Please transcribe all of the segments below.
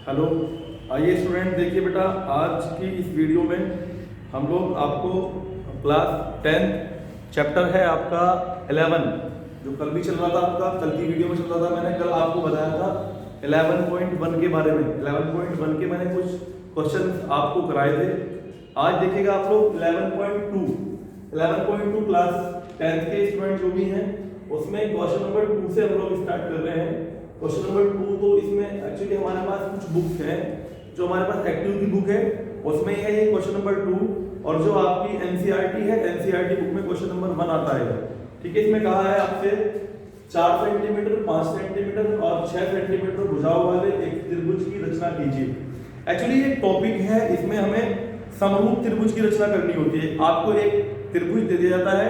Hello. आइए student, देखिए बेटा, आज की इस वीडियो में हम लोग आपको क्लास 10 चैप्टर है आपका 11, जो कल भी चल रहा था आपका, कल की वीडियो में चल रहा था। मैंने कल आपको बताया था 11.1 के बारे में। 11.1 के मैंने कुछ क्वेश्चन आपको कराए थे। आज देखिएगा आप लोग 11.2 क्लास 10 के स्टूडेंट जो भी हैं, उसमें क्वेश्चन नंबर 2 से हम लोग स्टार्ट कर रहे हैं। क्वेश्चन नंबर 2 तो इसमें एक्चुअली हमारे पास कुछ बुक्स हैं, जो हमारे पास एक्टिव की बुक है उसमें है ये क्वेश्चन नंबर 2, और जो आपकी एनसीईआरटी है, एनसीईआरटी बुक में क्वेश्चन नंबर 1 आता है। ठीक है, इसमें कहा है आपसे 4 सेंटीमीटर, 5 सेंटीमीटर और 6 सेंटीमीटर भुजाओं वाले एक त्रिभुज की रचना कीजिए। एक्चुअली ये टॉपिक है, इसमें हमें समरूप त्रिभुज की रचना करनी होती है। आपको एक त्रिभुज दे दिया जाता है,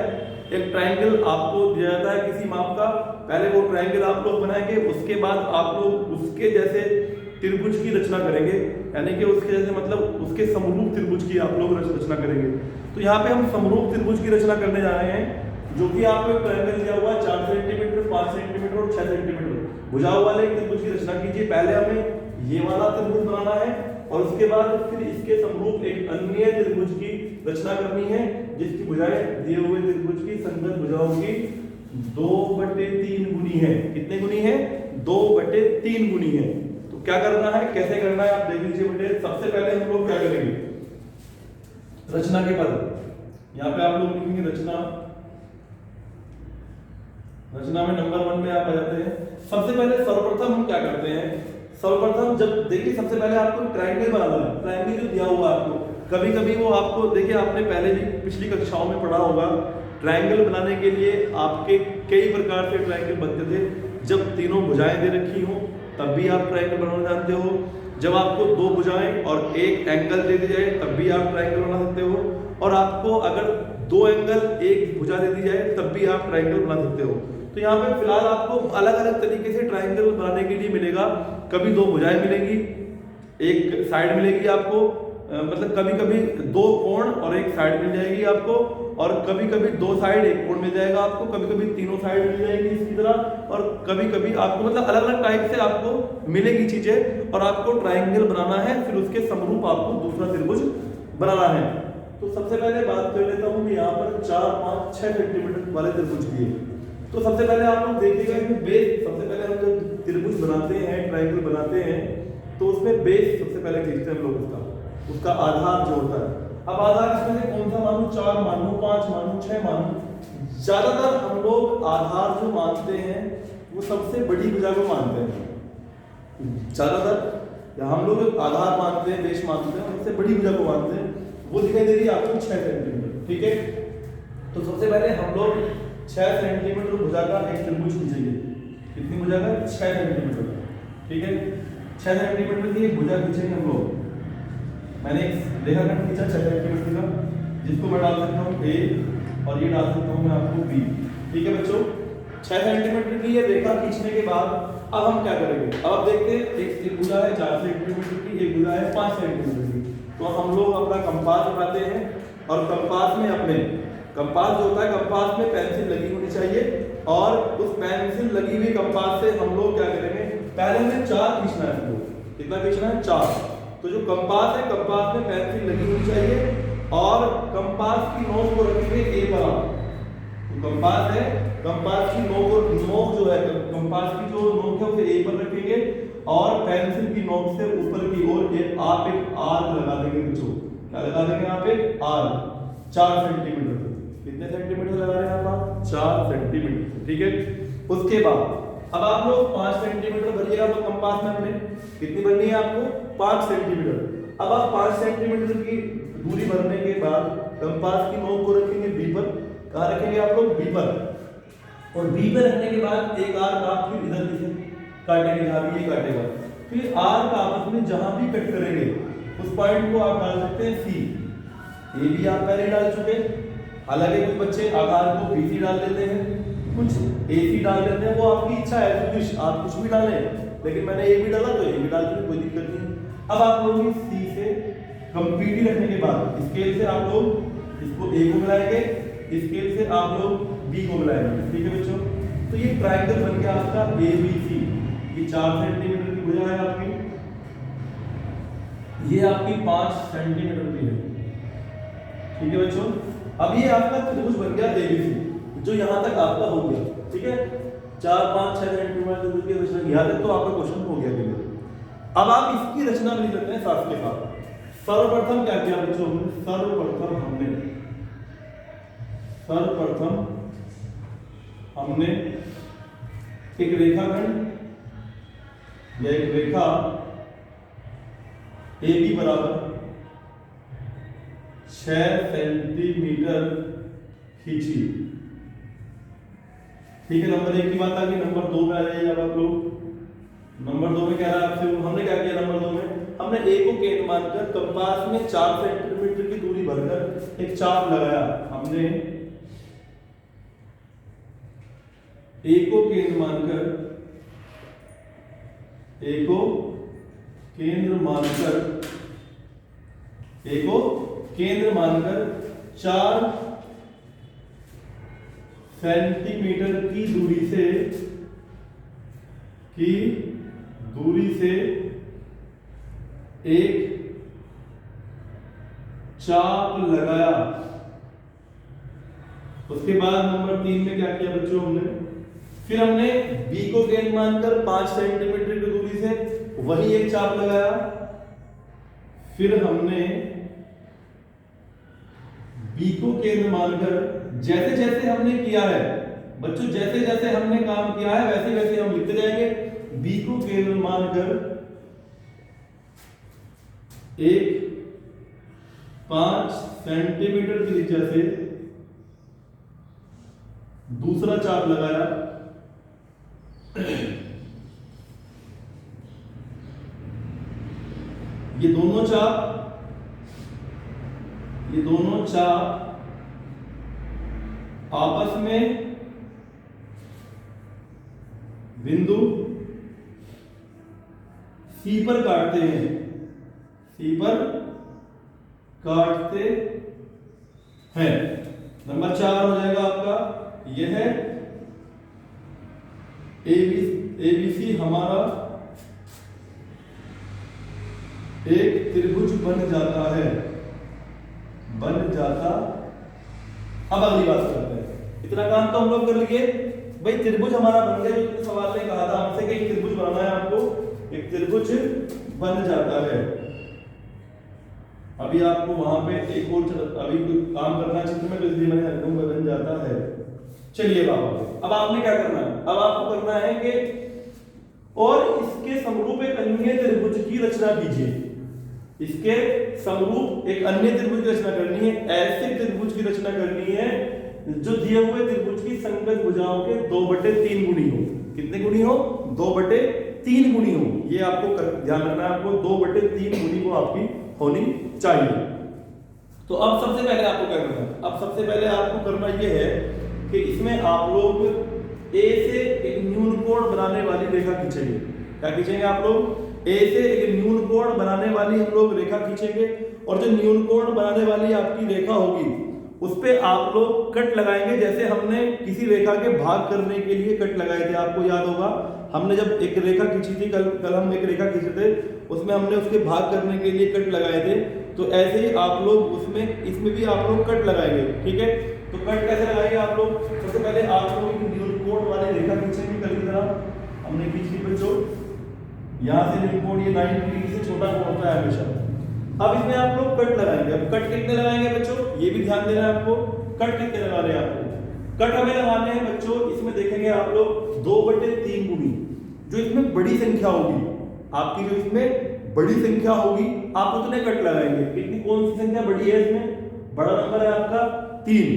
एक ट्रायंगल आपको दिया जाता है किसी माप का। पहले वो ट्रायंगल आप लोग बनाएंगे, उसके बाद आप लोग उसके जैसे त्रिभुज की रचना करेंगे, यानी कि उसके जैसे मतलब उसके समरूप त्रिभुज की आप लोग रचना करेंगे। तो यहाँ पे हम समरूप त्रिभुज की रचना करने जा रहे हैं, जो कि आपको एक ट्रायंगल दिया हुआ है 4 सेंटीमीटर, 5 सेंटीमीटर और 6 सेंटीमीटर भुजाओं वाले एक त्रिभुज की रचना कीजिए। पहले हमें ये वाला त्रिभुज बनाना है और उसके बाद फिर इसके समरूप एक अन्य त्रिभुज की रचना करनी है, जिसकी भुजाएं दिए हुए त्रिभुज की संगत भुजाओं की 2/3 गुनी है। कितने गुनी है? 2/3 गुनी है। तो क्या करना है, कैसे करना है, आप देख लीजिए बेटे। सबसे पहले हम लोग क्या करेंगे, रचना के पद यहाँ पे आप लोग लिखेंगे रचना। रचना में नंबर 1 में आप आ जाते हैं। सबसे पहले सर्वप्रथम हम क्या करते हैं, सर्वप्रथम जब देखिए सबसे पहले आपको ट्रायंगल बनाना है। ट्रायंगल जो दिया हुआ है आपको, कभी कभी वो आपको देखिए, आपने पहले भी पिछली कक्षाओं में पढ़ा होगा, ट्रायंगल बनाने के लिए आपके कई प्रकार से ट्रायंगल बनते थे। जब तीनों भुजाएं दे रखी हो तब भी आप ट्रायंगल बनाना जानते हो। जब आपको 2 भुजाएं और एक एंगल दे दी जाए तब भी आप ट्रायंगल बना सकते हो, और आपको अगर 2 एंगल एक भुजा दे दी जाए तब भी आप ट्रायंगल बना सकते हो। तो यहाँ पे फिलहाल आपको अलग अलग तरीके से ट्रायंगल बनाने के लिए मिलेगा। कभी 2 भुजाएं मिलेंगी, एक साइड मिलेगी आपको, मतलब कभी कभी 2 कोण और एक साइड मिल जाएगी आपको, और कभी कभी 2 साइड एक कोण मिल जाएगा आपको, कभी कभी तीनों साइड मिल जाएगी इसकी तरह, और कभी कभी आपको मतलब अलग अलग टाइप से आपको मिलेगी चीजें, और आपको ट्रायंगल बनाना है। फिर उसके समरूप आपको दूसरा त्रिभुज बनाना है। तो सबसे पहले बात कर लेता हूँ कि यहाँ पर 4, 5, 6 सेंटीमीटर वाले त्रिभुज की है। तो सबसे पहले आप लोग देखिएगा कि बेस, सबसे पहले हम जब त्रिभुज बनाते हैं, ट्रायंगल बनाते हैं, तो उसमें बेस सबसे पहले खींचते हैं हम लोग, उसका आधार जो होता है। अब आधार इसमें से कौन सा मानूं, 4 मानूं, 5 मानूं, 6 मानूं। ज्यादातर हम लोग आधार जो मानते हैं वो सबसे बड़ी भुजा को मानते हैं। ज्यादातर हम लोग आधार मानते हैं, बेस मानते हैं, सबसे बड़ी भुजा को मानते हैं। वो दिखाई दे रही है आपको 6 सेंटीमीटर। ठीक है, तो सबसे पहले हम लोग 6 सेंटीमीटर भुजा का एक त्रिभुज खींचेंगे। कितनी भुजा का? 6 सेंटीमीटर। ठीक है, 6 सेंटीमीटर की एक भुजा खींचेंगे हम लोग। मैंने एक रेखाखंड खींचा 6 सेंटीमीटर का, जिसको मैं डाल सकता हूँ A और ये डाल सकता हूँ मैं आपको B। ठीक है बच्चों, 6 सेंटीमीटर की ये रेखा खींचने के बाद अब हम क्या करेंगे, अब आप देखते हैं एक भुजा है 4 सेंटीमीटर की, एक भुजा है 5 सेंटीमीटर की। तो हम लोग अपना कंपास उठाते हैं, और कंपास में अपने कंपास जो होता है, कंपास में पेंसिल लगी होनी चाहिए, और उस पेंसिल लगी हुई कंपास से हम लोग क्या करेंगे, पहले हमें 4 खींचना है। कितना खींचना है? 4। तो जो कंपास है, कंपास में पेंसिल लगी होनी चाहिए, और कंपास की नोक को रखेंगे A पर। तो कंपास है, कंपास की नोक जो है, कंपास की जो नोक है उसे A पर रखेंगे, और पेंसिल की नोक से ऊपर की ओर आप एक आर्क लगा देंगे बच्चों। क्या लगा देंगे? आप एक आर्क 4 सेंटीमीटर। कितने सेंटीमीटर लगा रहे हैं आप? 4 सेंटीमीटर। ठीक है, उसके बाद अब आप लोग 5 सेंटीमीटर भरिएगा तो कंपास में अपने कितनी भरनी है आपको? 5 सेंटीमीटर। अब आप 5 सेंटीमीटर की दूरी भरने के बाद कंपास की नोक को रखेंगे B पर। कहाँ रखेंगे आप लोग? B पर। और B पर रखने के बाद एक आर्क आप फिर इधर से काटेंगे, जहाँ भी ये काटेगा। फिर आर्क आपस में जहाँ भी कट करेंगे उस पॉइंट को आप डाल सकते हैं C। ये भी आप पहले डाल चुके। हालांकि कुछ बच्चे आकार को BC डाल देते हैं, कुछ AC डाल देते हैं, वो आपकी इच्छा है, तो आप कुछ भी डालें, लेकिन मैंने A भी डाला तो A भी डाल दूंगी, कोई दिक्कत नहीं। अब आप लोग C से कंप्लीटली रखने के बाद स्केल से आप लोग इसको A को मिलाएंगे, स्केल से आप लोग B को मिलाएंगे। ठीक है बच्चों, तो ये ट्रायंगल बन गया आपका ABC। ये 4 सेंटीमीटर की भुजा है आपकी, ये आपकी 5 सेंटीमीटर की है। ठीक है बच्चों, अब ये आपका त्रिभुज बन गया एबीसी, जो यहाँ तक आपका हो गया। ठीक है, 4, 5, 6 सेंटीमीटर की रचना, यहाँ तक तो आपका क्वेश्चन हो गया क्लियर। अब आप इसकी रचना भी करते हैं साथ के साथ। सर्वप्रथम क्या किया बच्चों हमने, सर्वप्रथम हमने एक रेखाखंड या एक रेखा AB बराबर 6 सेंटीमीटर खींची। ठीक है, नंबर 1 की बात आ गई। नंबर 2 में आ जाइए आप लोग। नंबर 2 में कह रहा है आपसे, हमने क्या किया नंबर 2 में, हमने A को केंद्र मानकर कंपास में 4 सेंटीमीटर की दूरी भरकर एक चाप लगाया। हमने A को केंद्र मानकर 4 सेंटीमीटर की दूरी से एक चाप लगाया। उसके बाद नंबर 3 में क्या किया बच्चों हमने, फिर हमने B को केंद्र मानकर 5 सेंटीमीटर की दूरी से वही एक चाप लगाया। फिर हमने B को केंद्र मानकर, जैसे जैसे हमने किया है बच्चों, जैसे जैसे हमने काम किया है वैसे वैसे हम लिखते जाएंगे। B को केंद्र मानकर एक 5 सेंटीमीटर की त्रिज्या से दूसरा चाप लगाया। ये दोनों चाप आपस में बिंदु C पर काटते हैं, नंबर 4 हो जाएगा आपका, यह ABC हमारा एक त्रिभुज बन जाता। अब अगली बात करते हैं। इतना काम तो हम लोग कर लिए भाई, त्रिभुज हमारा बन गया। जो सवाल ने कहा था हमसे कि एक त्रिभुज बनाना है आपको, एक त्रिभुज बन जाता है। अभी आपको वहां पे एक और अभी काम करना चित्र में, तो इसलिए मैंने रकम बन जाता है। चलिए बाबा, अब आपने क्या करना है, अब आपको करना है कि और इसके समरूप एक अन्य त्रिभुज की रचना कीजिए। इसके समरूप एक अन्य त्रिभुज की रचना करनी है। ऐसे त्रिभुज की रचना करनी है जो दिए हुए त्रिभुज की संगत भुजाओं के 2/3 गुणी हो। कितने गुणी हो? 2/3 गुणी हो। ये आपको ध्यान रखना है, आपको 2/3 गुणी को आपकी होनी चाहिए। तो अब सबसे पहले आपको क्या करना है, अब सबसे पहले आपको करना यह है कि इसमें आप लोग A से एक न्यून कोण बनाने वाली रेखा खींचेंगे। क्या खींचेंगे आप लोग? A से एक न्यून कोण बनाने वाली हम लोग रेखा खींचेंगे, और जो न्यून कोण बनाने वाली आपकी रेखा होगी उस पे आप लोग कट लगाएंगे। जैसे हमने किसी रेखा के भाग करने के लिए कट लगाए थे, आपको याद होगा, हमने जब एक रेखा खींची थी, कल हम एक रेखा खींचे थे, उसमें हमने उसके भाग करने के लिए कट लगाए थे। तो ऐसे ही आप लोग इसमें भी आप लोग कट लगाएंगे। ठीक है, तो कट कैसे लगाएंगे आप लोग? सबसे पहले आप लोग न्यून कोण वाली रेखा खींचेंगे। कल की तरह हमने खींची बच्चों, यहाँ से न्यून कोण, ये 90 डिग्री से छोटा कोण होता है हमेशा। अब इसमें आप लोग कट लगाएंगे। अब कट कितने लगाएंगे बच्चों, ये भी ध्यान देना है आपको। कट कितने लगाने हैं आपको? कट हमें लगाने हैं बच्चों, इसमें देखेंगे आप लोग 2/3 गुणी। जो इसमें बड़ी संख्या होगी आपकी, जो इसमें बड़ी संख्या होगी, आप उतने कट लगाएंगे। कितनी, कौन सी संख्या बड़ी है इसमें? बड़ा नंबर है आपका 3।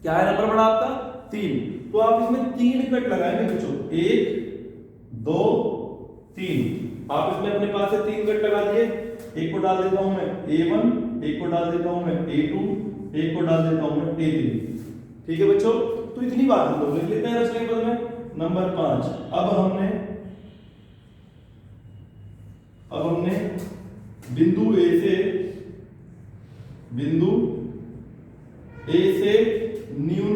क्या है नंबर बड़ा आपका? 3। तो आप इसमें 3 कट लगाएंगे बच्चों, 1, 2, 3। आप इसमें अपने पास से 3 कट लगा दिए। एक को डाल देता हूं मैं A1, एक को डाल देता हूं मैं A2, एक को डाल देता हूं मैं A3। ठीक है बच्चों, तो इतनी बात हम लोग लिख लेते हैं रचना पद में। नंबर 5, अब हमने बिंदु A से न्यून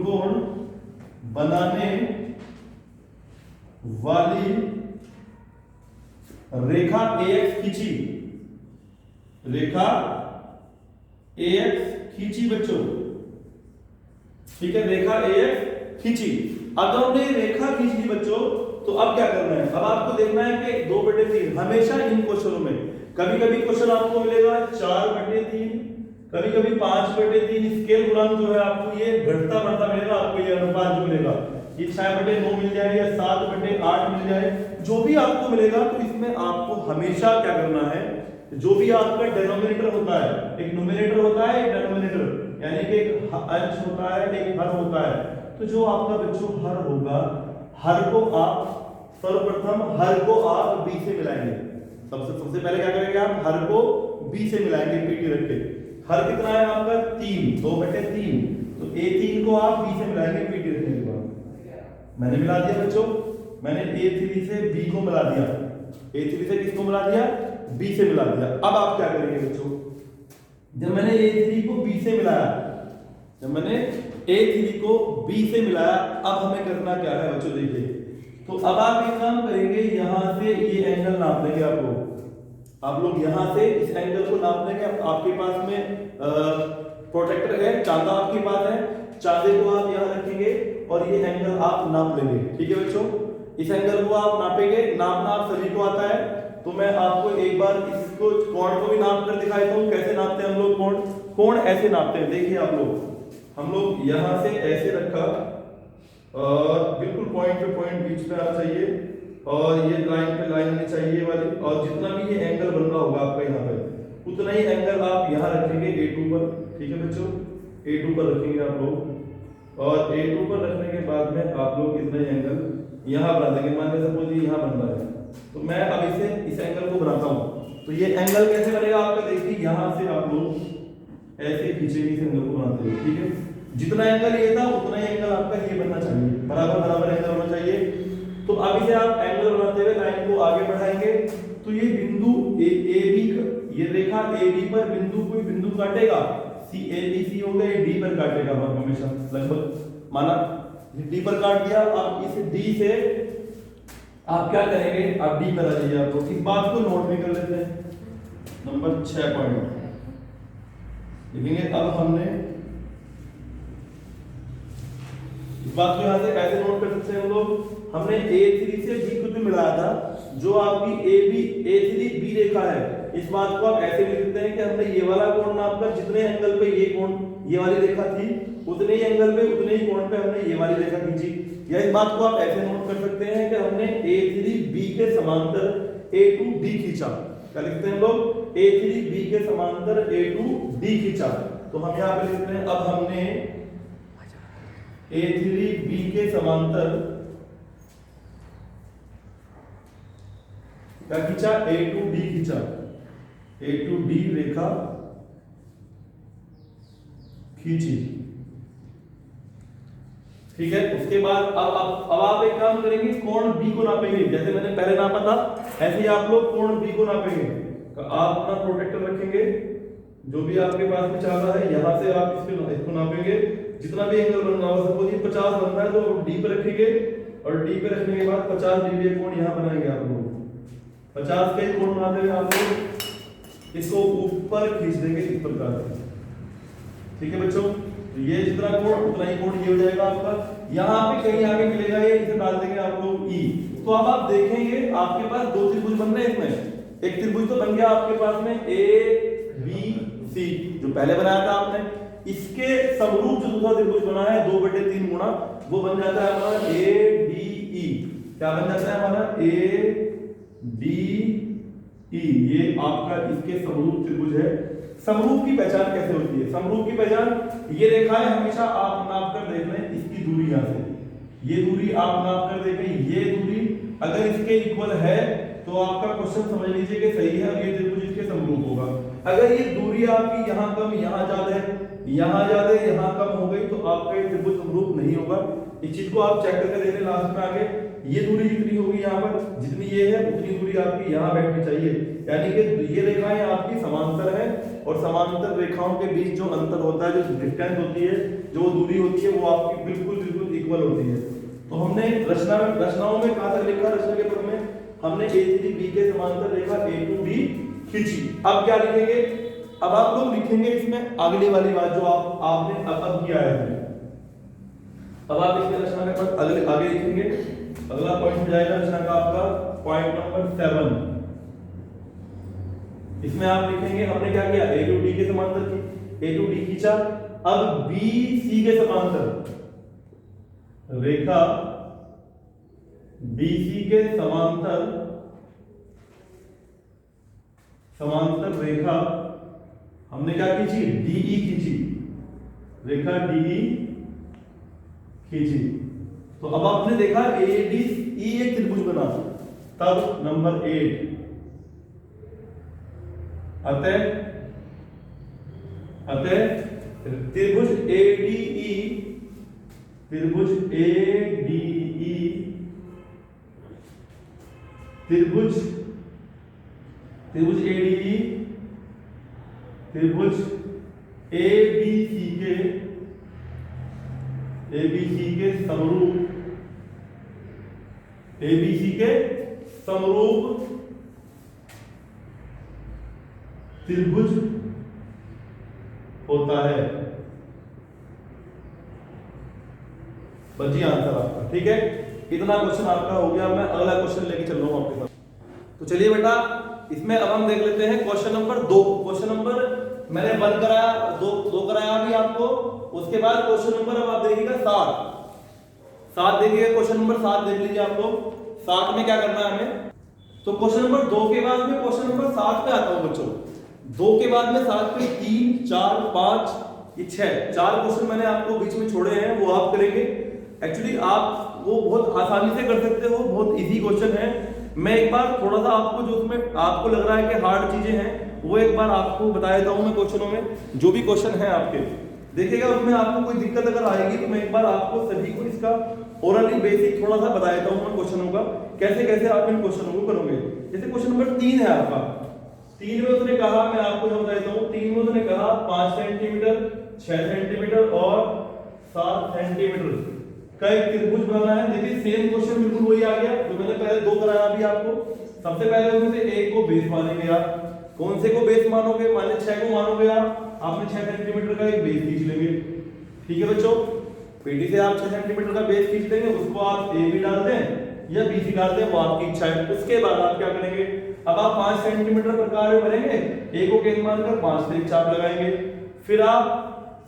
कोण बनाने वाली रेखा AX खींची, रेखा AX खींची बच्चों, ठीक है, रेखा AX खींची। अगर हमने रेखा खींच ली बच्चों तो अब क्या करना है, अब आपको देखना है कि 2/3 हमेशा इन क्वेश्चनों में कभी कभी क्वेश्चन आपको मिलेगा 4/3, कभी कभी 5/3, स्केल गुणांक जो है आपको ये घटता बढ़ता मिलेगा, आपको ये अनुपात जो मिलेगा ये 6/9 मिल जाए या 7/8 मिल जाए, जो भी आपको मिलेगा तो इसमें आपको हमेशा क्या करना है, जो भी आपका डिनोमिनेटर होता है, एक न्यूमरेटर होता है एक डिनोमिनेटर, यानी कि एक अंश होता है एक हर होता है, तो जो आपका बच्चों हर होगा, हर को आप सर्वप्रथम हर को आप b से मिलाएंगे। सबसे पहले क्या करेंगे, आप हर को b से मिलाएंगे पीटी रख के। हर कितना है आपका 3, 2/3, तो a3 को आप b से मिलाएंगे पीटी रखने के बाद। मैंने मिला दिया बच्चों, मैंने a3 से b को मिला दिया, a3 से किसको मिला दिया, b से मिला दिया। अब आप क्या करेंगे बच्चों, जब मैंने a3 को b से मिलाया, जब मैंने a3 को b से मिलाया, अब हमें करना क्या है बच्चों, देखिए, तो अब आप एक काम करेंगे, यहां से ये एंगल नाप लेंगे आप लोग यहां से इस एंगल को नाप लेंगे। आपके पास में प्रोटेक्टर है, चांदा आपके पास है, चांदे को आप यहां रखेंगे और ये एंगल आप नाप लेंगे, ठीक है बच्चों। इस एंगल को आप नापेंगे, नापना आप सभी को आता है, तो मैं आपको एक बार इसको कोण को भी नाप कर दिखाता हूं, कैसे नापते हैं हम लोग कोण ऐसे नापते हैं। देखिए आप लोग, हम लोग यहां से ऐसे रखा और बिल्कुल पॉइंट पे पॉइंट बीच में आना चाहिए और ये लाइन पे लाइन आनी चाहिए वाली, और जितना भी ये एंगल बन रहा होगा आपका यहाँ पे उतना ही एंगल आप यहाँ रखेंगे A2 पर, ठीक है बच्चों, A2 पर रखेंगे आप लोग, और A2 पर रखने के बाद में आप लोग इतना ही एंगल यहाँ बना देंगे। मान लीजिए सपोज ये यहाँ बन रहा है, तो मैं अब इस एंगल को बनाता हूँ, तो ये एंगल कैसे बनेगा आपका, देखिए यहाँ से आप लोग ऐसे खींचेंगे इस एंगल को बनाते हुए, ठीक है। जितना एंगल ये था उतना ही एंगल आपका ये बनना चाहिए, बराबर बराबर एंगल होना चाहिए। तो अब इसे आप एंगल बनाते हुए लाइन को आगे बढ़ाएंगे, तो ये बिंदु AB, ये रेखा AB पर बिंदु कोई बिंदु काटेगा, ABC हो गया, D पर काटेगा हमेशा लगभग, माना D पर काट दिया। अब इस D से आप क्या करेंगे, आप D पर आ जाइए। आप लोग इस बात को नोट भी कर लेते हैं, नंबर 6 पॉइंट लिखेंगे। अब हमने इस बात को यहाँ से ऐसे नोट कर सकते हैं हम लोग, हमने A3 से B को जो मिलाया था, जो आपकी A3B रेखा है, इस बात को आप ऐसे लिख सकते हैं कि हमने ये वाला कोण नापकर जितने एंगल पे ये कोण ये वाली रेखा थी उतने ही एंगल पे उतने ही कोण पे हमने ये वाली रेखा खींची। या इस बात को आप ऐसे नोट कर सकते हैं कि हमने A3B के समांतर A2D खींचा। क्या लिखते हैं हम लोग, A3B के समांतर A2D खींचा। तो हम यहाँ पे लिखते हैं, अब हमने A3B के समांतर क्या खींचा, A2D खींचा, A2D रेखा खींची, ठीक है। उसके बाद अब आप एक काम करेंगे, कोण B को नापेंगे, जैसे मैंने पहले नापा था ऐसे ही आप लोग कोण B को नापेंगे। तो आप अपना प्रोटेक्टर रखेंगे, जो भी आपके पास में चाह रहा है, यहां से आप इसको नापेंगे, जितना भी एंगल बन रहा हो, सपोज ये 50 बन रहा है तो D पे रखेंगे, और D पे रखने के बाद 50 डिग्री कोण यहां बनाएंगे आप लोग। 50 के कोण बनाते हुए आप लोग इसको ऊपर खींच देंगे इस प्रकार से, ठीक है बच्चों। तो ये जितना कोण उतना ही कोण ये हो जाएगा आपका। यहाँ पे कहीं आगे मिलेगा ये, इसे डाल देंगे आप लोग E। तो अब आप देखेंगे आपके पास दो त्रिभुज बन रहे हैं इसमें, एक त्रिभुज तो बन गया आपके पास में ABC जो पहले बनाया था आपने, इसके समरूप जो दूसरा त्रिभुज बना है 2/3 गुणा, वो बन जाता है हमारा ADE। क्या बन जाता है हमारा, ADE। ये आपका इसके समरूप त्रिभुज है। समरूप की पहचान कैसे होती है, समरूप की पहचान, ये रेखाएं हमेशा आप नाप कर देख लें, इसकी दूरी यहां से, ये दूरी आप नाप कर देखें, ये दूरी अगर इसके इक्वल है तो आपका क्वेश्चन समझ लीजिए कि सही है, और ये त्रिभुज इसके समरूप होगा। अगर ये दूरी आपकी यहाँ कम यहाँ ज्यादा है, यहाँ ज्यादा है यहाँ कम हो गई, तो आपका ये त्रिभुज समरूप नहीं होगा। इस चीज को आप चेक करके देख लें लास्ट में आगे, ये दूरी जितनी होगी यहाँ पर, जितनी ये है उतनी दूरी आपकी यहाँ बैठनी चाहिए, यानी कि ये रेखाएं आपकी समांतर है, और समांतर रेखाओं के बीच जो अंतर होता है, जो डिस्टेंस होती है, जो दूरी होती है, वो आपकी बिल्कुल बिल्कुल इक्वल होती है। तो हमने रचनाओं में कहां तक लिखा, रचना के पद में हमने A3B के समांतर रेखा A2B खींची। अब क्या लिखेंगे, अब आप लोग लिखेंगे इसमें अगली वाली बात जो आपने अब किया है। अब आप इसके रचना के बाद अगले आगे लिखेंगे। अगला पॉइंट हो जाएगा रचना का आपका पॉइंट नंबर 7। इसमें आप लिखेंगे हमने क्या किया, A2D के समांतर की A2D खींचा। अब BC के समांतर रेखा BC के समांतर रेखा हमने क्या खींची, DE खींची, रेखा DE खींची। तो अब आपने देखा ADE एक त्रिभुज बना। तब नंबर 8, अतः त्रिभुज ADE त्रिभुज ADE त्रिभुज ABC के समरूप त्रिभुज होता है। बची आंसर आपका, ठीक है। इतना क्वेश्चन आपका हो गया। मैं अगला क्वेश्चन लेके चल रहा हूं आपके साथ। तो चलिए बेटा, इसमें अब हम देख लेते हैं क्वेश्चन नंबर 2। क्वेश्चन नंबर मैंने 1 कराया, 2 कराया अभी आपको। उसके बाद क्वेश्चन नंबर अब आप देखिएगा 7 देखिएगा। क्वेश्चन नंबर 7 देख लीजिए आप लोग। 7 में क्या करना है हमें, तो क्वेश्चन नंबर 2 के बाद में क्वेश्चन नंबर 7 पे आता हूं बच्चों। 2 के बाद में 7 पे 3, 4, 5, ये 4 क्वेश्चन मैंने आपको बीच में छोड़े हैं, वो आप करेंगे। एक्चुअली आप वो बहुत आसानी से कर सकते हो, बहुत इजी क्वेश्चन है। मैं एक बार थोड़ा सा आपको जो उसमें आपको लग रहा है कि हार्ड चीजें हैं, वो एक बार आपको बता देता हूं मैं। क्वेश्चनों में जो भी क्वेश्चन है आपके देखिएगा, उसमें आपको कोई दिक्कत अगर आएगी तो मैं एक बार आपको सभी को इसका ओरली बेसिक थोड़ा सा बता देता हूं मैं क्वेश्चनों का, कैसे कैसे आप इन क्वेश्चनों को करोगे। जैसे क्वेश्चन नंबर 3 है आपका। 3 में उसने कहा, मैं आपको जो बता देता हूं, 3 में उसने कहा 5 सेंटीमीटर, 6 सेंटीमीटर और 7 सेंटीमीटर का एक त्रिभुज बनाना है। देखिए सेम क्वेश्चन बिल्कुल वही आ गया जो मैंने पहले 2 कराया अभी आपको। सबसे पहले उसमें से एक को बेस मानेंगे आप। कौन से को बेस मानोगे, माने 6 को मानोगे आप। आपने 6 सेंटीमीटर का एक बेस खींच लेंगे, ठीक है बच्चों। पेटी से आप 6 सेंटीमीटर का बेस खींच लेंगे, उसको आप ए भी डाल दें या बी सी डाल दें, वो आपकी इच्छा है। उसके बाद आप क्या करेंगे, अब आप 5 सेंटीमीटर प्रकार में भरेंगे, ए को केंद्र मानकर 5 से एक चाप लगाएंगे। फिर आप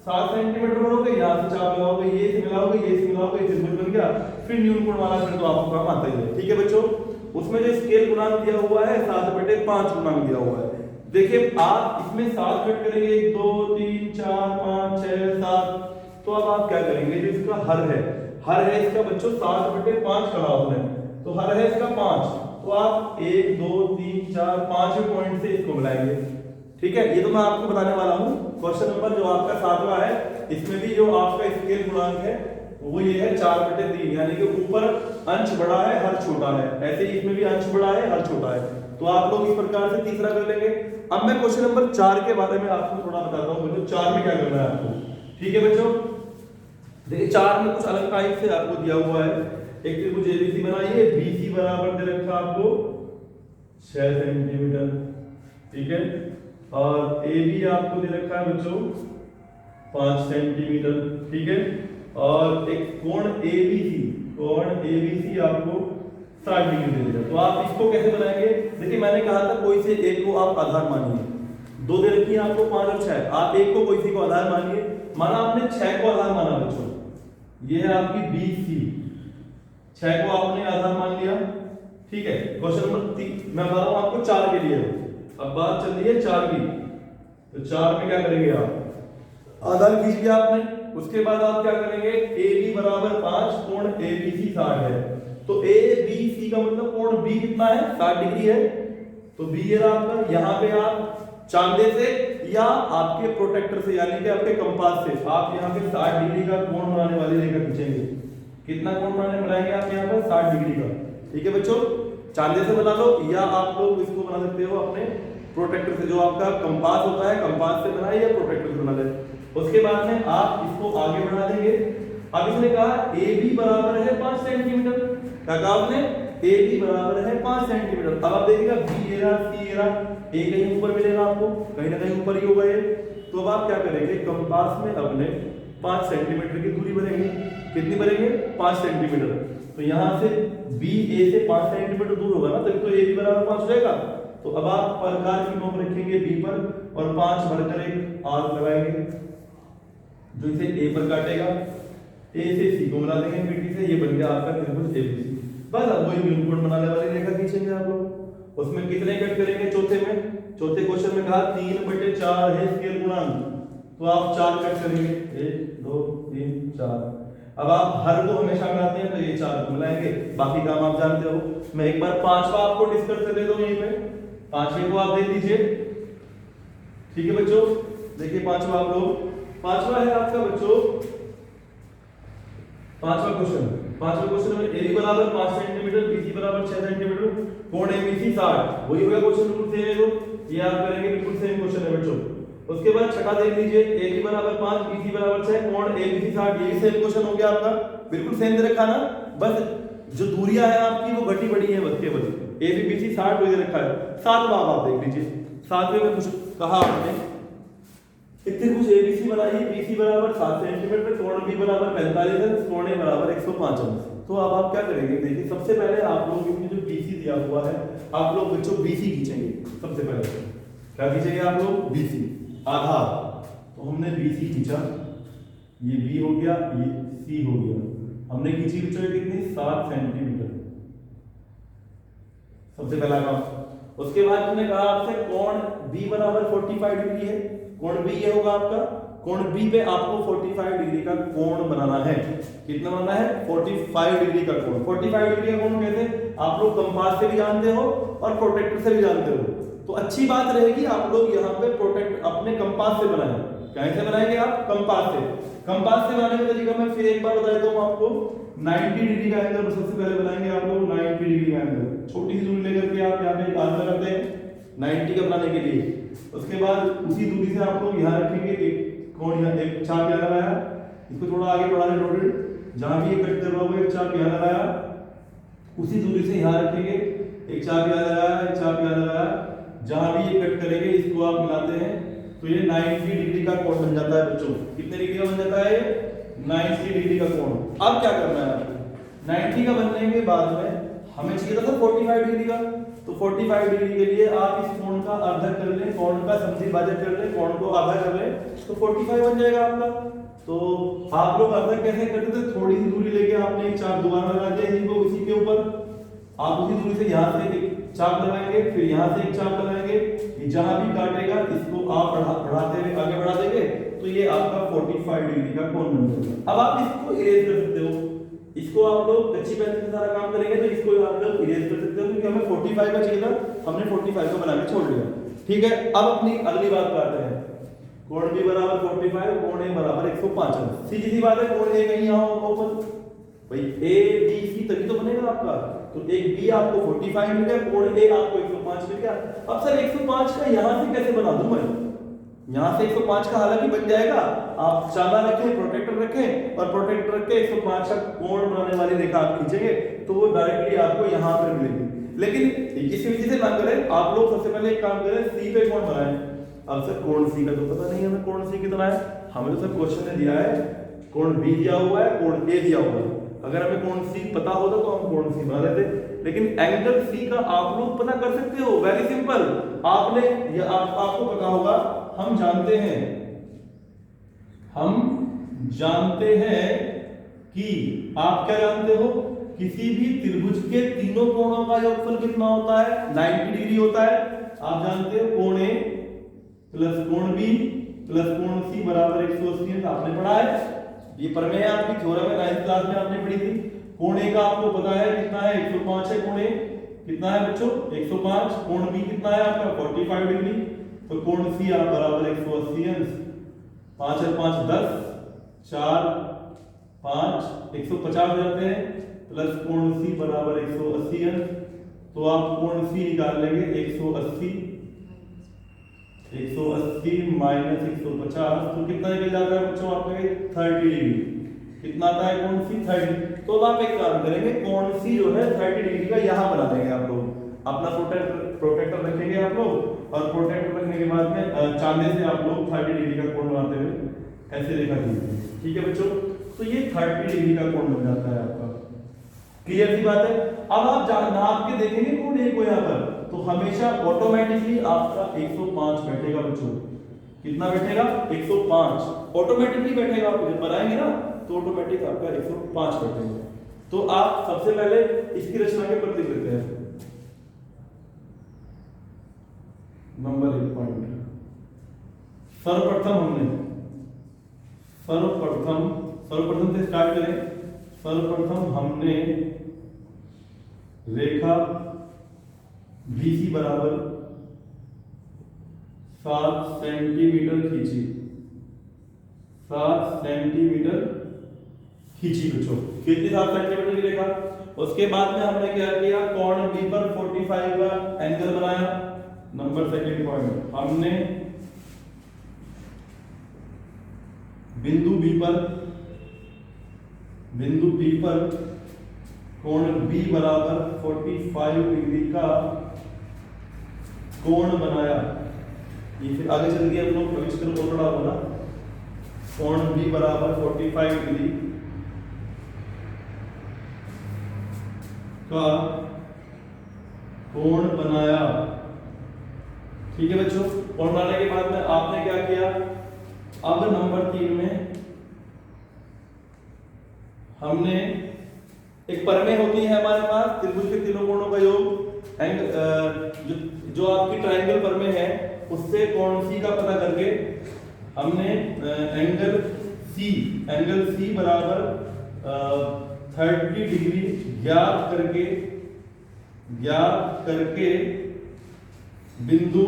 7 सेंटीमीटर भरोगे, यहाँ से चाप लगाओगे, ये से मिलाओगे, ये से मिलाओगे, त्रिभुज बन गया। फिर न्यून कोण वाला फिर तो आपको काम आता ही है, ठीक है बच्चों। उसमें जो स्केल गुणांक दिया हुआ है 7/5 गुणांक दिया हुआ है। देखिए आप इसमें 7 कट करेंगे, 1 2 3 4 5 6 7। तो अब आप क्या करेंगे, जो इसका हर है इसका बच्चों 7/5 कहा उसने, तो हर है इसका 5। तो आप 1 2 3 4 5 पॉइंट से इसको मिलाएंगे, ठीक है। ये तो मैं आपको बताने वाला हूँ। क्वेश्चन नंबर जो आपका 7वां है, इसमें भी जो आपका स्केल गुणांक है वो ये है 4/3, यानी कि ऊपर अंश बड़ा है, हर छोटा है। ऐसे ही इसमें भी अंश बड़ा है, हर छोटा है। तो आप लोग इस प्रकार से तीसरा कर लेंगे। अब मैं क्वेश्चन नंबर 4 के बारे में आपको थोड़ा बताता हूँ बच्चों। 4 में क्या करना है आपको, ठीक है बच्चों। देखिए 4 में कुछ अलग टाइप से आपको दिया हुआ है। एक त्रिभुज एबीसी बनाइए, बीसी बराबर दे रखा आपको 6 सेंटीमीटर, ठीक है। और AB आपको दे रखा है बच्चों 5 सेंटीमीटर, ठीक है। और एक कोण ABC आपको 60 डिग्री दे देगा। तो आप इसको कैसे बनाएंगे, देखिए मैंने कहा था कोई से एक को आप आधार मानिए। 2 दे रखी है आपको, 5 और 6। आप एक को कोई सी को आधार मानिए। माना आपने 6 को आधार माना बच्चों, ये है आपकी BC। 6 को आपने आधार मान लिया, ठीक है। क्वेश्चन नंबर 3 मैं बता रहा हूं आपको 4 के लिए। अब बात चल रही है 4 की, तो 4 में क्या करेंगे, आप आधार खींच लिया आपने। उसके बाद आप क्या करेंगे, AB बराबर 5, कोण ABC 60 है। तो ABC का मतलब कोण B कितना है, 60 डिग्री है। तो B ये रहा आपका। यहाँ पे आप चांदे से या आपके प्रोटेक्टर से, यानी कि आपके कंपास से आप यहाँ पे 60 डिग्री का कोण बनाने वाली रेखा खींचेंगे। कितना कोण बनाएंगे आप यहाँ पर, 60 डिग्री का, ठीक है बच्चों। चांदे से बना लो, या आप लोग इसको बना सकते हो अपने प्रोटेक्टर से, जो आपका कंपास होता है, कंपास से बनाए या प्रोटेक्टर से बना ले। उसके बाद में आप इसको आगे बढ़ा देंगे। अब इसने कहा AB बराबर है 5 सेंटीमीटर। क्या कहा आपने, AB बराबर है 5 सेंटीमीटर। अब आप देखिएगा बी ए रहा, सी ए रहा, ए कहीं ऊपर मिलेगा आपको, कहीं ना कहीं ऊपर ही होगा ये। तो अब आप क्या करेंगे, कंपास में अपने 5 सेंटीमीटर की दूरी बनेगी। कितनी बनेगी? 5 सेंटीमीटर। तो यहाँ से बी ए से 5 सेंटीमीटर दूर होगा ना, तभी तो ए भी बराबर 5 हो जाएगा। तो अब आप प्रकार की नोक रखेंगे बी पर और 5 भरकर एक आर्क लगाएंगे जो इसे ए पर काटेगा। ए से सी को मिला देंगे मिट्टी से, ये बन गया आपका त्रिभुज एबीसी। बस अब वही न्यूनकोण बनाने वाली रेखा खींचेंगे आप लोग। उसमें कितने कट करेंगे चौथे में? चौथे क्वेश्चन में कहा 3/4 है स्केल गुणांक, तो आप 4 कट करेंगे, 1 2 3 4। अब आप हर को हमेशा मिलाते हैं तो ये 4 को मिलाएंगे, बाकी काम आप जानते हो। मैं एक बार 5वां आपको डिस्कस कर देता हूं यहीं पे, 5वें को आप दे दीजिए। ठीक है बच्चों, देखिए 5वां आप लोग, 5वां है आपका बच्चों 5वां क्वेश्चन। 5वें क्वेश्चन में ए बराबर 5 सेंटीमीटर, बीसी बराबर 6 सेंटीमीटर, कोण एबीसी 60। वही होगा क्वेश्चन बिल्कुल सेम है, तो ये आप करेंगे बिल्कुल सेम क्वेश्चन है बच्चों। उसके बाद छठा देख लीजिए, ए बराबर 5, बीसी बराबर 6, कोण एबीसी 60। ये भी सेम क्वेश्चन हो गया आपका, बिल्कुल सेम दे रखा ना, बस जो दूरियां है आपकी वो घटी बढ़ी है बस केवल। ए बी बी सी 60 दे रखा है। 7वां आप देख लीजिए, 7वें में कुछ कहा आपने, त्रिभुज एबीसी बनाइए, बीसी बराबर 7 सेंटीमीटर, कोण बी बराबर 45 है, कोण ए बराबर 105 अंश। तो अब आप क्या करेंगे, देखिए सबसे पहले आप लोग इसमें जो बीसी दिया हुआ है, आप लोग बच्चों बीसी खींचेंगे। सबसे पहले क्या खींचेंगे आप लोग? बीसी आधार। तो हमने बीसी खींचा, ये बी हो गया, ये सी हो गया। हमने खींची बच्चों कितनी? 7 सेंटीमीटर, सबसे पहला काम। उसके बाद हमने कहा आपसे कोण बी बराबर 45 डिग्री है, कोण बी ये होगा आपका, कोण बी पे आपको 45 डिग्री का कोण बनाना है। कितना बनाना है? 45 डिग्री का कोण। 45 डिग्री का कोण कैसे? आप लोग कंपास से भी जानते हो और प्रोटेक्टर से भी जानते हो, तो अच्छी बात रहेगी आप लोग यहाँ पे प्रोटेक्ट अपने कंपास से बनाएं। कैसे बनाएंगे आप? कंपास से। कंपास से बनाने का तरीका मैं फिर एक बार बता देता हूँ आपको। 90 डिग्री का एंगल सबसे पहले बनाएंगे आप लोग, 90 डिग्री का एंगल। छोटी सी दूरी लेकर के आप यहाँ पे एक आर्क लगाते हैं 90 का बनाने के लिए। उसके बाद उसी दूरी से आप लोग यहाँ रखेंगे एक कोण, यहाँ एक चाप यहाँ लगाया, इसको थोड़ा आगे बढ़ा दें डॉटेड, जहां भी ये कट कर रहा होगा एक चाप यहाँ लगाया, उसी दूरी से यहाँ रखेंगे, एक चाप यहाँ लगाया, एक चाप यहाँ लगाया, जहां भी ये कट करेंगे इसको आप मिलाते हैं तो ये 90 डिग्री का कोण बन जाता है बच्चों। कितने डिग्री का बन जाता है? 90 डिग्री का कोण। अब क्या करना है आपको? 90 का बनने के बाद में हमें चाहिए था 45 डिग्री का, तो 45 डिग्री के लिए आप इस कोण का आधा कर लें, कोण का समझी भाजक कर लें, कोण को आधा कर लें, तो 45 बन जाएगा आपका। तो आप लोग आधा कैसे करते थे? थोड़ी सी दूरी लेके आपने एक चाप दोबारा लगा दिया इनको इसी के ऊपर, आप उसी दूरी से यहाँ से एक चाप लगाएंगे, फिर यहाँ से एक चाप लगाएंगे, जहां भी काटेगा इसको आप बढ़ाते हुए आगे बढ़ा देंगे, तो ये आपका 45 डिग्री का कोण बन जाएगा। अब आप इसको इरेज कर सकते हो, इसको आप लोग कच्ची पेंसिल से सारा काम करेंगे तो इसको आप लोग इरेज कर सकते हो, क्योंकि हमें 45 का चाहिए था, हमने 45 को बना के छोड़ दिया। ठीक है, अब अपनी अगली बात पे आते हैं। कोण बी बराबर 45, कोण ए बराबर 105। सीधी सी बात है, कोण ए कहीं यहाँ होगा ऊपर, भाई ए बी सी तभी तो बनेगा आपका। तो एक बी आपको 45 मिल गया, कोण ए आपको 105 मिल गया। अब सर 105 का यहां से कैसे बना दूं मैं? यहां से 105 का हालांकि बन जाएगा, आप चाला रखें, प्रोटेक्टर रखें और प्रोटेक्टर रख के 105 का कोण बनाने वाली रेखा आप खींचेंगे तो वो डायरेक्टली आपको यहां पर मिलेगी। लेकिन इसी विधि से ना करें, आप लोग सबसे पहले एक काम करें, सी पे कोण बनाएं। अब सर कोण सी का तो पता नहीं हमें कोण सी कितना है, हमें तो सर क्वेश्चन ने दिया है कोण बी दिया हुआ है, कोण ए दिया हुआ है। अगर हमें कोण सी पता होता तो हम कोण सी बना लेते, लेकिन एंगल सी का आप लोग पता कर सकते हो, वेरी सिंपल। आपने ये आपको पता होगा, हम जानते हैं कि आप क्या जानते हो, किसी भी त्रिभुज के तीनों कोणों का योगफल कितना होता है? 90 डिग्री होता है। आप जानते हो कोण ए प्लस कोण बी प्लस कोण सी बराबर 180, आपने पढ़ा है, ये प्रमेय आपकी थ्योरम में 9th क्लास में आपने पढ़ी थी। कोण ए का आपको पता है कितना है? 105 है। कोण ए कितना है बच्चों? 105। कोण बी कितना है आपका? 45 डिग्री। तो कोण सी आप बराबर 180 अंश। 5 और 5 10, 4 5 150 जाते हैं, प्लस कोण सी बराबर 180 अंश। तो आप कोण सी निकाल लेंगे 180 माइनस 150, तो कितना निकल जाता है बच्चों आपका? 30 डिग्री। कितना आता है कोण सी? 30। तो अब आप एक काम करेंगे, कोण सी जो है 30 डिग्री का यहां बना देंगे आप लोग। अपना प्रोटेक्टर रखेंगे आप लोग, और प्रोटेक्टर रखने के बाद में चांदे से आप लोग 30 डिग्री का कोण बनाते हुए ऐसे रेखा खींचेंगे। ठीक है बच्चों, तो ये 30 डिग्री का कोण बन जाता है आपका। क्लियर सी बात है। अब आप नाप के देखेंगे कोण ए को यहाँ पर, तो हमेशा ऑटोमेटिकली आपका 105 बैठेगा बच्चों। कितना बैठेगा? 105 ऑटोमेटिकली बैठेगा। आप जब बनाएंगे ना तो ऑटोमेटिक आपका 105 बैठेगा। तो आप सबसे पहले इसकी रचना के ऊपर लिख लेते हैं नंबर 1 पॉइंट। सर्वप्रथम से स्टार्ट करें। सर्वप्रथम हमने रेखा BC बराबर 7 सेंटीमीटर खींची। 7 सेंटीमीटर खींची बच्चों। कितनी 7 सेंटीमीटर की रेखा। उसके बाद में हमने क्या किया, कोण B पर 45 का एंगल बनाया। नंबर सेकंड पॉइंट, हमने बिंदु P पर कोण B बराबर 45 डिग्री का कोण बनाया। ये फिर आगे चल गया हम लोग भविष्य को थोड़ा होगा। कोण B बराबर 45 डिग्री का कोण बनाया। ठीक है बच्चों, कोण बनाने के बाद में आपने क्या किया, अब नंबर 3 में हमने एक परमेय होती है हमारे पास त्रिभुज के तीनों कोणों का योग। जो आपकी ट्रायंगल परमेय है उससे कोण C का पता करके हमने एंगल C बराबर 30 डिग्री ज्ञात करके बिंदु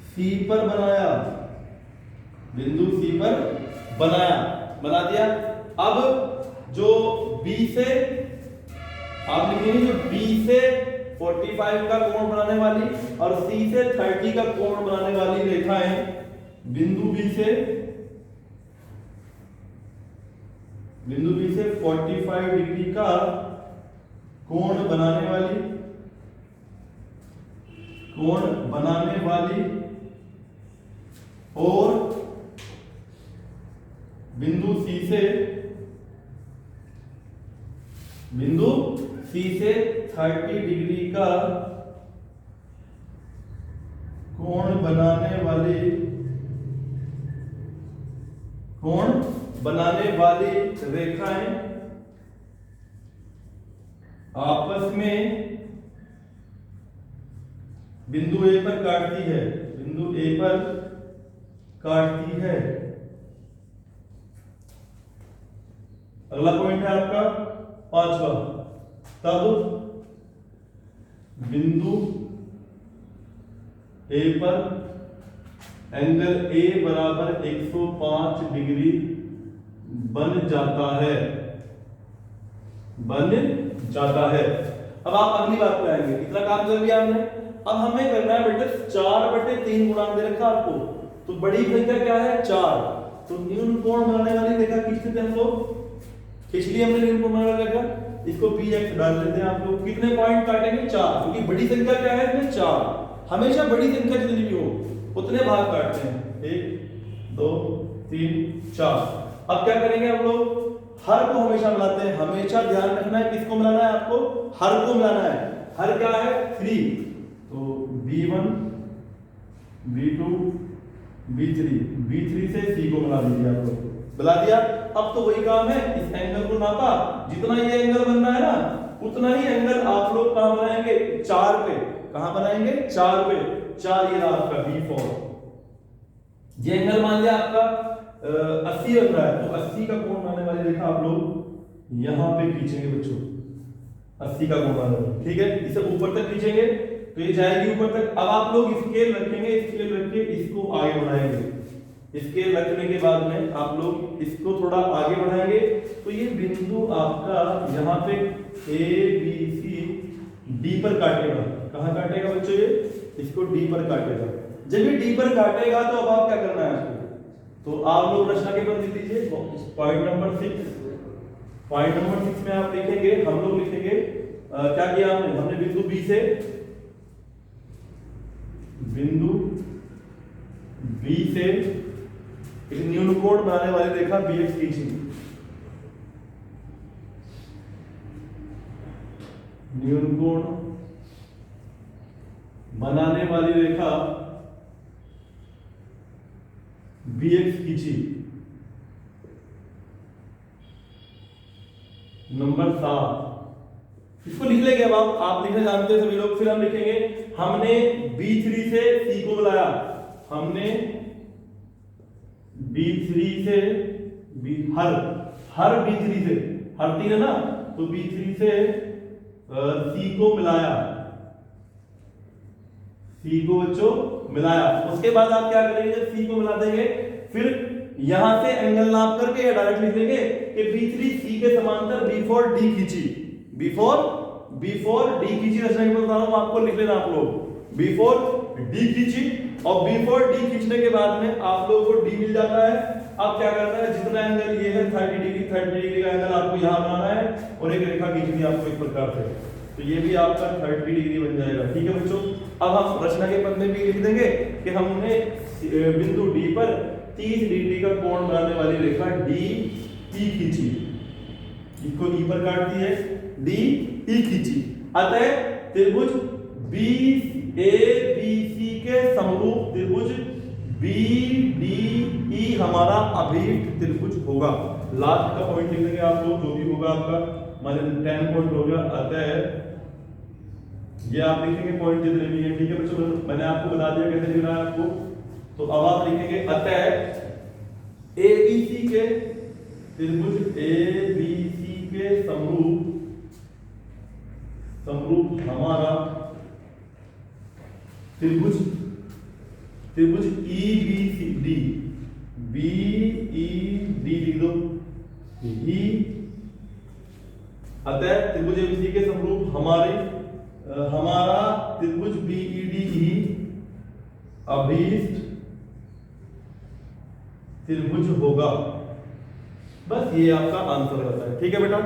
C पर बनाया। बना दिया। अब जो B से आप लिखेंगे, जो B से 45 का कोण बनाने वाली और C से 30 का कोण बनाने वाली रेखाएं, बिंदु B से 45 डिग्री का कोण बनाने वाली और बिंदु C से 30 डिग्री का कोण बनाने वाली रेखाएं आपस में बिंदु A पर काटती है। अगला पॉइंट है आपका 5वां। तब बिंदु A पर एंगल A बराबर 105 डिग्री बन जाता है। अब आप अगली बात पे आएंगे। इतना काम कर लिया हमने। अब हमें करना है बेटे 4/3 गुणांक दे रखा आपको। तो बड़ी संख्या क्या है? 4। तो न्यून कोण बनाने वाली रेखा खींचते थे हम लोग। खींच लिया हमने न्यून कोण बनाने वाली रेखा। इसको px डाल देते हैं आप लोग। कितने पॉइंट काटेंगे? 4, क्योंकि बड़ी संख्या क्या है इसमें? 4। हमेशा बड़ी संख्या जितनी भी हो उतने भाग काटते हैं। 1 2 3 4। अब क्या करेंगे हम लोग? हर को हमेशा मिलाते हैं। हमेशा ध्यान रखना है किसको मिलाना है आपको? हर को मिलाना है। हर क्या है? 3। तो b1 b2 b3 से c को मिला दीजिए आप लोग। मिला दिया। अब तो वही काम है, इस एंगल को नापा, जितना ये एंगल बनना है ना उतना ही एंगल आप लोग कहां बनाएंगे? 4 पे। कहां बनाएंगे? 4 पे। 4 ये रहा आपका b4। ये एंगल मान लिया आपका 80 बन रहा है, तो 80 का कोण बनाने वाली रेखा आप लोग यहां पे खींचेंगे बच्चों। 80 का कोण बनाने वाली, ठीक है। इसे ऊपर तक खींचेंगे तो ये जाएगी ऊपर तक। अब आप लोग स्केल रखेंगे, स्केल रख के इसको आगे बढ़ाएंगे। स्केल रखने के बाद में आप लोग इसको थोड़ा आगे बढ़ाएंगे तो ये बिंदु आपका यहाँ पे A B C D पर काटेगा। कहाँ काटेगा बच्चों? ये इसको D पर काटेगा। जब ये D पर काटेगा तो अब आप क्या करना है आपको? तो आप लोग रचना के बाद लिख लीजिए पॉइंट नंबर 6। पॉइंट नंबर 6 में आप लिखेंगे, हम लोग लिखेंगे क्या किया हमने बिंदु बी से एक न्यून कोण बनाने वाली रेखा BX खींची। न्यून कोण बनाने वाली रेखा BX खींची। नंबर 7 इसको लिख लेंगे। अब आप लिखना जानते हैं सभी लोग। फिर हम लिखेंगे हमने B3 से C को मिलाया। हमने B3 से हर B3 से हर 3 है ना, तो B3 से C को मिलाया। C को बच्चों मिलाया। उसके बाद आप क्या करेंगे, जब C को मिला देंगे फिर यहां से एंगल नाप करके या डायरेक्ट लिख लेंगे कि B3 C के समांतर B4 D खींची। B4 D खींची रचना के बता रहा हूं आपको, लिख लेना आप लोग। B4 D खींची और B4 D खींचने के बाद में आप लोगों को D मिल जाता है। अब क्या करना है, जितना एंगल ये है 30 डिग्री का एंगल आपको यहां बनाना है और एक रेखा खींचनी है आपको इस प्रकार से, तो ये भी आपका 30 डिग्री बन जाएगा। ठीक है बच्चों, अब हम रचना के पद में भी लिख देंगे कि हमने बिंदु D पर 30 डिग्री का कोण बनाने वाली रेखा DE खींची। इसको E पर काट दिए, DE खींची। अतः त्रिभुज BABC के समरूप त्रिभुज BDE हमारा अभिष्ट त्रिभुज होगा। लास्ट का पॉइंट लिख देंगे आप लोग, जो भी होगा आपका मान 10 पॉइंट हो गया। अतः ये आप लिखेंगे पॉइंट जितने भी हैं। ठीक है बच्चों, मैंने आपको बता दिया कैसे लिखना है आपको। तो अब आप लिखेंगे अतः ABC के त्रिभुज ABC के समरूप हमारा त्रिभुज EBCD लिख दो। अतः त्रिभुज ABC के समरूप हमारा त्रिभुज BEDE अभीष्ट त्रिभुज होगा। बस ये आपका आंसर रहता है। ठीक है बेटा।